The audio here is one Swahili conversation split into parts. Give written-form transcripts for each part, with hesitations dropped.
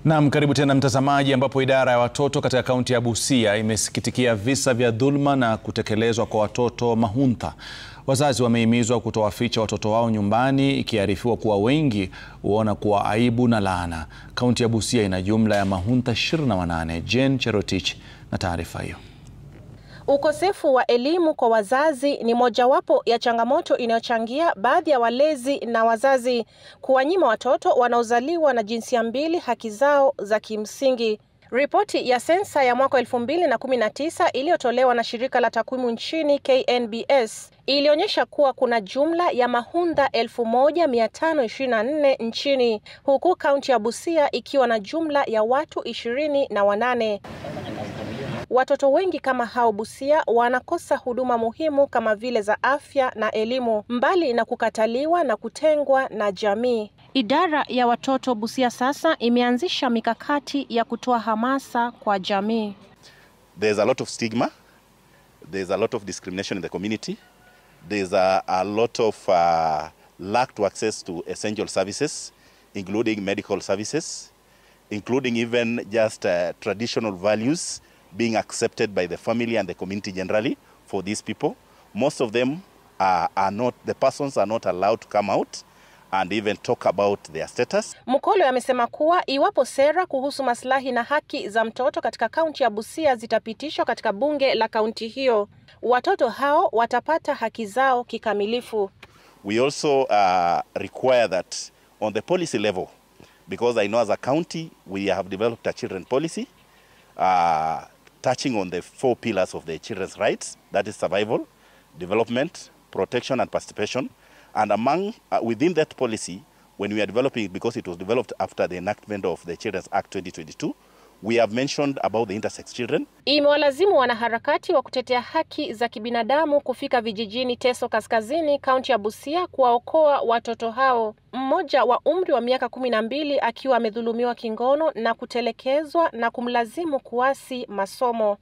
Naam, karibu tena mtazamaji, ambapo idara ya watoto katika kaunti ya Busia imesikitikia visa vya dhulma na kutekelezwa kwa watoto mahuntha. Wazazi wamehimizwa kutowaficha watoto wao nyumbani, ikiarifiwa kuwa wengi huona kuwa aibu na laana. Kaunti ya Busia ina jumla ya mahuntha 28. Jane Cherotich na taarifa hiyo. Ukosefu wa elimu kwa wazazi ni mojawapo ya changamoto inayochangia baadhi ya walezi na wazazi kuwanyima watoto wanaozaliwa na jinsia mbili haki zao za kimsingi. Ripoti ya sensa ya mwaka 2019 iliyotolewa na shirika la takwimu nchini KNBS ilionyesha kuwa kuna jumla ya mahuntha 1524 nchini, huku kaunti ya Busia ikiwa na jumla ya watu 28. Watoto wengi kama hao Busia wanakosa huduma muhimu kama vile za afya na elimu, mbali na kukataliwa na kutengwa na jamii. Idara ya watoto Busia sasa imeanzisha mikakati ya kutoa hamasa kwa jamii. There's a lot of stigma, there's a lot of discrimination in the community, there's a lot of lack to access to essential services, including medical services, including even just traditional values being accepted by the family and the community generally for these people. Most of them the persons are not allowed to come out and even talk about their status. Mkolo amesema kuwa iwapo sera kuhusu maslahi na haki za mtoto katika kaunti ya Busia zitapitishwa katika bunge la kaunti hiyo, watoto hao watapata haki zao kikamilifu. We also require that on the policy level, because I know as a county we have developed a children policy touching on the 4 pillars of the children's rights, that is survival, development, protection and participation. And among within that policy, when we are developing it, because it was developed after the enactment of the Children's Act 2022, we have mentioned about the intersex children. Imewalazimu wanaharakati wa kutetea haki za kibinadamu kufika vijijini Teso Kaskazini, kaunti ya Busia, kuwaokoa watoto hao. Mmoja wa umri wa miaka 12 akiwa amedhulumiwa kingono na kutelekezwa na kumlazimu kuasi masomo.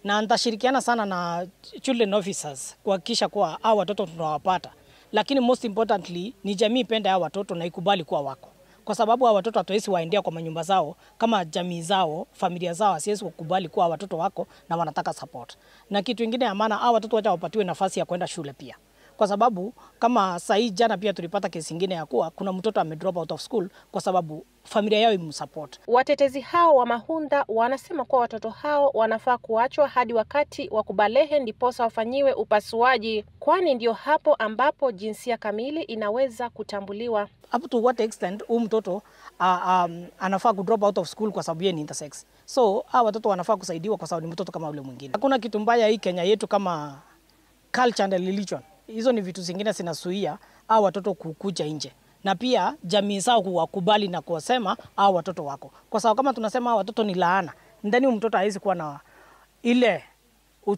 Na nitashirikiana sana na children officers kuhakikisha kuwa hao watoto tunawapata. Lakini most importantly ni jamii penda hao watoto na ikubali kuwa wako. Kwa sababu hao watoto hatuwezi waendea kwa manyumba zao kama jamii zao, familia zao hasiwezi kukubali kuwa watoto wako na wanataka support. Na kitu kingine ya maana hao watoto wacha wapatiwe nafasi ya kwenda shule pia. Kwa sababu kama sahi jana pia tulipata kesi nyingine ya kuwa kuna mtoto amedrop out of school kwa sababu familia yao imsupport. Watetezi hao wa mahuntha wanasema kuwa watoto hao wanafaa kuachwa hadi wakati wa kubalehe ndiposa wafanyiwe upasuaji, kwani ndio hapo ambapo jinsia kamili inaweza kutambuliwa. Up to what extent mtoto anafaa kudrop out of school kwa sababu yeye ni intersex. So hao watoto wanafaa kusaidiwa kwa sababu ni mtoto kama ule mwingine. Hakuna kitu mbaya hii Kenya yetu kama culture and religion. Hizo ni vitu zingine zinasuia hao watoto kukuja nje. Na pia jamii zao kuwakubali na kusema hao watoto wako. Kwa sababu kama tunasema hao watoto ni laana, ndani mtoto hawezi kuwa na ile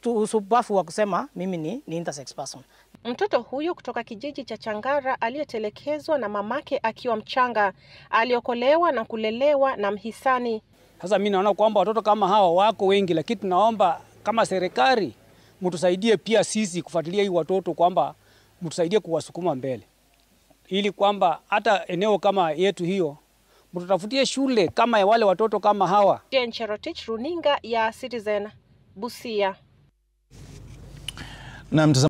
usubafu wa kusema mimi ni intersex person. Mtoto huyu kutoka kijiji cha Changara aliyetelekezwa na mamake akiwa mchanga, aliokolewa na kulelewa na mhisani. Sasa mimi naona kwamba watoto kama hawa wako wengi, lakini tunaomba kama serikali mtusaidie pia sisi kufuatilia hii watoto, kwamba mtusaidie kuwasukuma mbele, ili kwamba hata eneo kama yetu hiyo mtutafutie shule kama ya wale watoto kama hawa. Jane Cherotich, runinga ya Citizen, Busia. Na